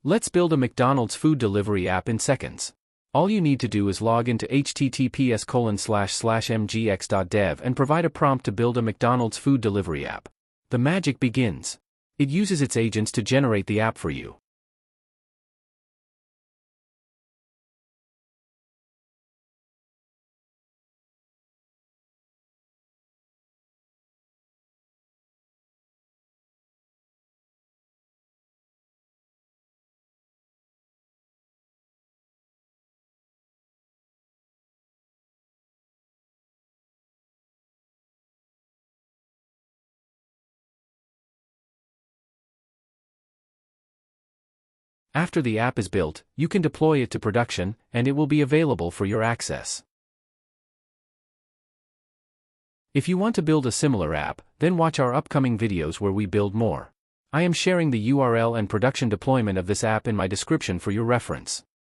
Let's build a McDonald's food delivery app in seconds. All you need to do is log into https://mgx.dev and provide a prompt to build a McDonald's food delivery app. The magic begins. It uses its agents to generate the app for you. After the app is built, you can deploy it to production, and it will be available for your access. If you want to build a similar app, then watch our upcoming videos where we build more. I am sharing the URL and production deployment of this app in my description for your reference.